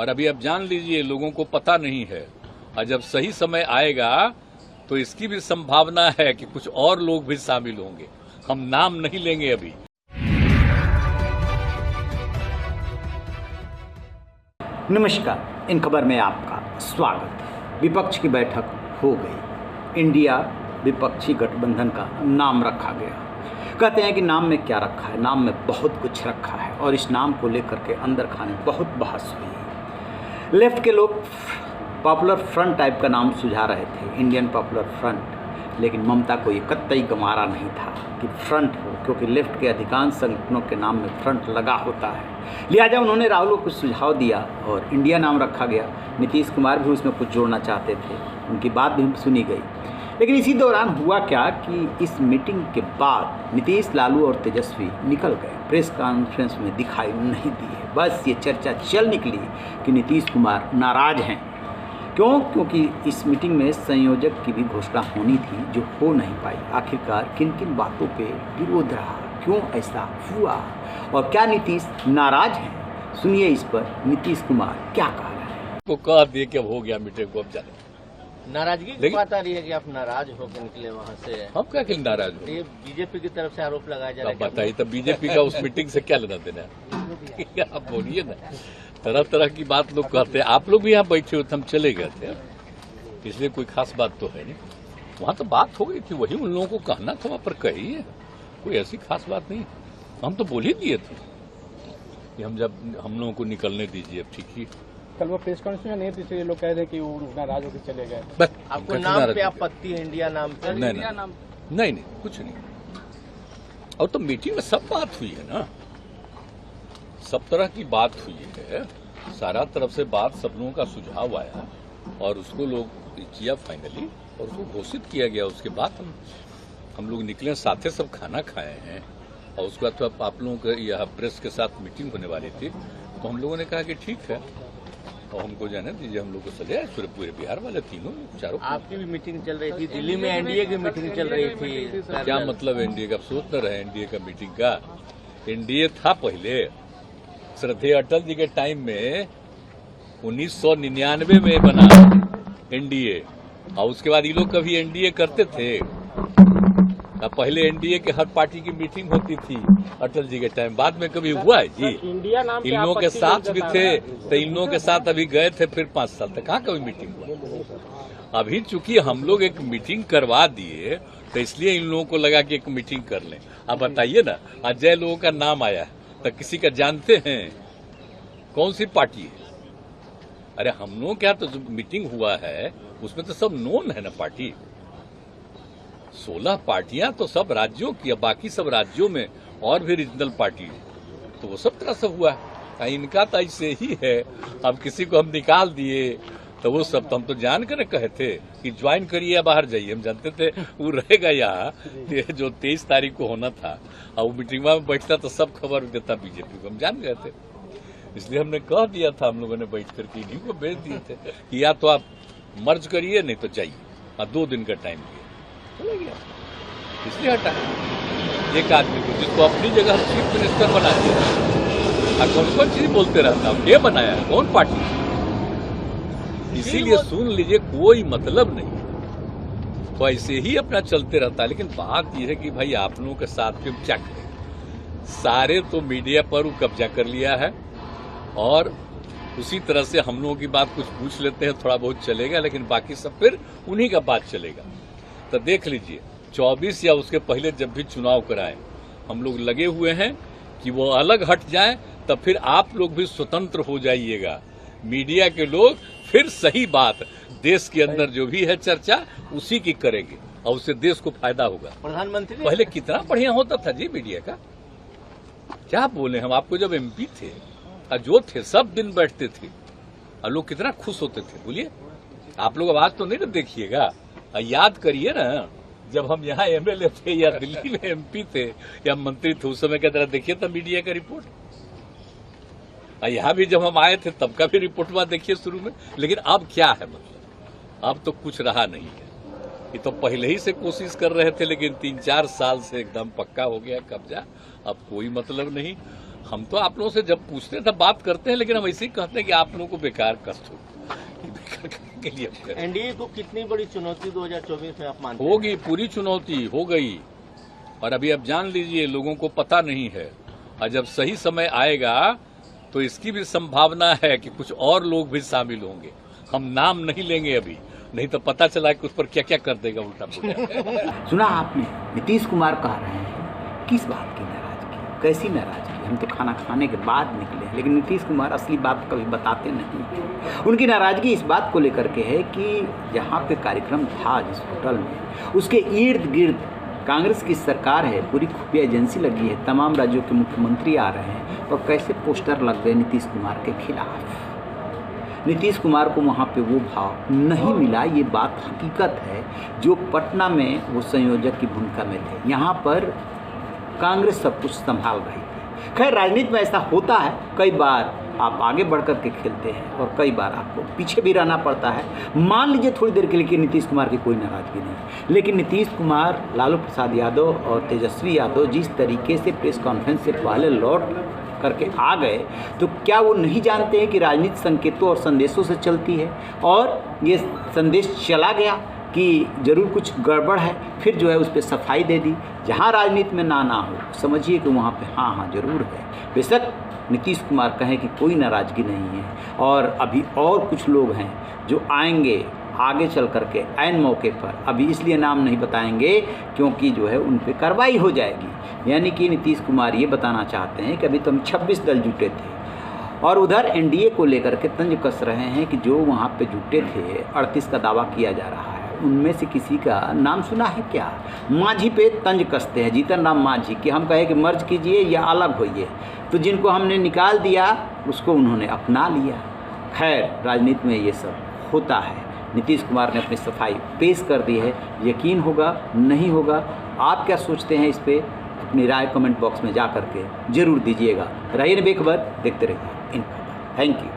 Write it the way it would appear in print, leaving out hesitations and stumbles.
और अभी अब जान लीजिए लोगों को पता नहीं है, और जब सही समय आएगा तो इसकी भी संभावना है कि कुछ और लोग भी शामिल होंगे। हम नाम नहीं लेंगे अभी। नमस्कार, इन खबर में आपका स्वागत है। विपक्ष की बैठक हो गई। इंडिया विपक्षी गठबंधन का नाम रखा गया। कहते हैं कि नाम में क्या रखा है, नाम में बहुत कुछ रखा है और इस नाम को लेकर के अंदर खाने बहुत बहस हुई। लेफ्ट के लोग पॉपुलर फ्रंट टाइप का नाम सुझा रहे थे, इंडियन पॉपुलर फ्रंट, लेकिन ममता को ये कतई गंवारा नहीं था कि फ्रंट हो, क्योंकि लेफ्ट के अधिकांश संगठनों के नाम में फ्रंट लगा होता है। लिहाजा उन्होंने राहुल को कुछ सुझाव दिया और इंडिया नाम रखा गया। नीतीश कुमार भी उसमें कुछ जोड़ना चाहते थे, उनकी बात भी सुनी गई। लेकिन इसी दौरान हुआ क्या कि इस मीटिंग के बाद नीतीश, लालू और तेजस्वी निकल गए, प्रेस कॉन्फ्रेंस में दिखाई नहीं दिए। बस ये चर्चा चल निकली कि नीतीश कुमार नाराज हैं। क्यों? क्योंकि इस मीटिंग में संयोजक की भी घोषणा होनी थी, जो हो नहीं पाई। आखिरकार किन किन बातों पे विरोध रहा, क्यों ऐसा हुआ और क्या नीतीश नाराज हैं? सुनिए इस पर नीतीश कुमार क्या कह रहे हैं। तो कह दिए कि अब हो गया मीटिंग को, अब जाने। नाराजगी की बात आ रही है कि आप नाराज होकर निकले वहाँ से। हम क्या के लिए नाराज हो? ये बीजेपी की तरफ से आरोप लगाया जा रहा है। बताइए, तब बीजेपी का उस मीटिंग से क्या लेना देना है? आप बोलिए ना। तरह तरह की बात लोग कहते हैं। आप लोग भी यहाँ बैठे हो, हम चले गए थे, इसलिए कोई खास बात तो है नहीं। वहाँ तो बात हो गई थी, वही उन लोगों को कहना था, वहाँ पर कहिए, कोई ऐसी खास बात नहीं। हम तो बोल ही दिए थे कि हम लोगों को निकलने दीजिए, अब ठीक ही। कल वो प्रेस कॉन्फ्रेंस में नहीं थी, इसलिए लोग कह रहे हैं कि वो नाराज होकर चले गए। आपको नाम पे आपत्ति है, इंडिया नाम पे? नहीं, कुछ नहीं। और तो मीटिंग में सब बात हुई है ना, सब तरह की बात हुई है, सारा तरफ से बात, सब लोगों का सुझाव आया और उसको लोग किया फाइनली और उसको घोषित किया गया। उसके बाद हम लोग निकले, साथे सब खाना खाए हैं और उसके बाद तो आप लोगों के यहाँ प्रेस के साथ मीटिंग होने वाली थी, तो हम लोगों ने कहा कि ठीक है और हमको जाने दीजिए, हम लोग को चले आए पूरे बिहार वाले तीनों चारों। आपकी भी मीटिंग चल रही थी दिल्ली में, एनडीए की मीटिंग चल रही थी। क्या मतलब एनडीए का? सोच न रहे एनडीए का मीटिंग का। एनडीए था पहले, श्रद्धेय अटल जी के टाइम में 1999 में बना एनडीए, और उसके बाद ये लोग कभी एनडीए करते थे? पहले एनडीए के हर पार्टी की मीटिंग होती थी अटल जी के टाइम, बाद में कभी हुआ है जी? इंडिया नाम इन लोगों के साथ भी थे, तो इन लोगों के साथ अभी गए थे, फिर 5 साल तक कहाँ कभी मीटिंग हुआ? अभी चूंकि हम लोग एक मीटिंग करवा दिए, तो इसलिए इन लोगों को लगा कि एक मीटिंग कर लें। अब बताइए ना, आज जय लोगों का नाम आया है, तो किसी का जानते हैं कौन सी पार्टी है? अरे हम लोग क्या, तो जो मीटिंग हुआ है उसमें तो सब नोन है ना पार्टी। 16 पार्टियां तो सब राज्यों की, बाकी सब राज्यों में और भी रीजनल पार्टी है, तो वो सब तरह से हुआ है। इनका तो ऐसे ही है। अब किसी को हम निकाल दिए तो वो सब तो हम तो जान कर कहे थे कि ज्वाइन करिए या बाहर जाइए। हम जानते थे वो रहेगा यहाँ, जो 23 तारीख को होना था, और वो मीटिंग में बैठता तो सब खबर देता बीजेपी को, हम जान गए थे। इसलिए हमने कह दिया था, हम लोगों ने बैठ करके इन्हीं को भेज दिए थे कि या तो आप मर्ज करिए, नहीं तो चाहिए, और 2 दिन का टाइम दिया, चला गया। इसलिए हटा एक आदमी को, जिसको अपनी जगह चीफ मिनिस्टर बना दिया। कौन कौन चीज बोलते रहता, ये बनाया कौन पार्टी? इसीलिए सुन लीजिए, कोई मतलब नहीं, तो ऐसे ही अपना चलते रहता है। लेकिन बात यह है कि भाई आप लोगों के साथ में क्या करें, सारे तो मीडिया पर वो कब्जा कर लिया है, और उसी तरह से हम लोगों की बात कुछ पूछ लेते हैं, थोड़ा बहुत चलेगा, लेकिन बाकी सब फिर उन्हीं का बात चलेगा। तो देख लीजिए 24 या उसके पहले जब भी चुनाव कराएं, हम लोग लगे हुए हैं कि वो अलग हट जाएं, तब फिर आप लोग भी स्वतंत्र हो जाइएगा। मीडिया के लोग फिर सही बात, देश के अंदर जो भी है चर्चा, उसी की करेंगे और उससे देश को फायदा होगा। प्रधानमंत्री पहले कितना बढ़िया होता था जी मीडिया का, क्या बोले हम आपको। जब एमपी थे, जो थे सब दिन बैठते थे और लोग कितना खुश होते थे, बोलिए। आप लोग आवाज तो नहीं ना देखिएगा, याद करिए ना, जब हम यहाँ एमएलए थे या दिल्ली में एमपी थे या मंत्री थे, उस समय की तरह देखिए तब मीडिया का रिपोर्ट। यहाँ भी जब हम आए थे तब का भी रिपोर्ट वहां देखिए शुरू में। लेकिन अब क्या है, मतलब अब तो कुछ रहा नहीं है। ये तो पहले ही से कोशिश कर रहे थे, लेकिन 3-4 साल से एकदम पक्का हो गया कब्जा। अब कोई मतलब नहीं। हम तो आप लोगों से जब पूछते हैं तब बात करते हैं, लेकिन हम ऐसे ही कहते हैं कि आप लोगों को बेकार कष्ट हो, बेकार करने के लिए हम करें। एनडीए को कितनी बड़ी चुनौती 2024 में आप मानते हैं? होगी, पूरी चुनौती हो गई, और अभी अब जान लीजिए लोगों को पता नहीं है, और जब सही समय आएगा तो इसकी भी संभावना है कि कुछ और लोग भी शामिल होंगे। हम नाम नहीं लेंगे अभी, नहीं तो पता चला कि उस पर क्या क्या कर देगा उल्टा पुल्टा। सुना आपने, नीतीश कुमार कह रहे हैं किस बात की नाराजगी, कैसी नाराजगी, हम तो खाना खाने के बाद निकले हैं, लेकिन नीतीश कुमार असली बात कभी बताते नहीं। उनकी नाराजगी इस बात को लेकर के है कि जहाँ पे कार्यक्रम था जिस होटल में, उसके इर्द गिर्द कांग्रेस की सरकार है, पूरी खुफिया एजेंसी लगी है, तमाम राज्यों के मुख्यमंत्री आ रहे हैं, और कैसे पोस्टर लग गए नीतीश कुमार के खिलाफ। नीतीश कुमार को वहाँ पे वो भाव नहीं मिला, ये बात हकीकत है। जो पटना में वो संयोजक की भूमिका में थे, यहाँ पर कांग्रेस सब कुछ संभाल रही थी। खैर, राजनीति में ऐसा होता है, कई बार आप आगे बढ़ कर के खेलते हैं और कई बार आपको पीछे भी रहना पड़ता है। मान लीजिए थोड़ी देर के लिए कि नीतीश कुमार की कोई नाराजगी नहीं, लेकिन नीतीश कुमार, लालू प्रसाद यादव और तेजस्वी यादव जिस तरीके से प्रेस कॉन्फ्रेंस से पहले लौट करके आ गए, तो क्या वो नहीं जानते हैं कि राजनीति संकेतों और संदेशों से चलती है, और ये संदेश चला गया कि जरूर कुछ गड़बड़ है, फिर जो है उस पर सफाई दे दी। जहाँ राजनीति में ना हो, समझिए कि वहाँ पे हाँ जरूर है। बेशक नीतीश कुमार कहें कि कोई नाराज़गी नहीं है, और अभी और कुछ लोग हैं जो आएंगे आगे चल करके ऐन मौके पर, अभी इसलिए नाम नहीं बताएंगे क्योंकि जो है उन पे कार्रवाई हो जाएगी। यानी कि नीतीश कुमार ये बताना चाहते हैं कि अभी तो हम 26 दल जुटे थे, और उधर एनडीए को लेकर के तंज कस रहे हैं कि जो वहाँ पे जुटे थे 38 का दावा किया जा रहा है, उनमें से किसी का नाम सुना है क्या? मांझी पे तंज कसते हैं, जीतन राम मांझी, कि हम कहे कि मर्ज कीजिए या अलग होइए, तो जिनको हमने निकाल दिया उसको उन्होंने अपना लिया। खैर, राजनीति में ये सब होता है। नीतीश कुमार ने अपनी सफाई पेश कर दी है, यकीन होगा नहीं होगा, आप क्या सोचते हैं इस पर अपनी राय कमेंट बॉक्स में जा करके जरूर दीजिएगा। रहिए बेखबर, देखते रहिए इन खबर। Thank you.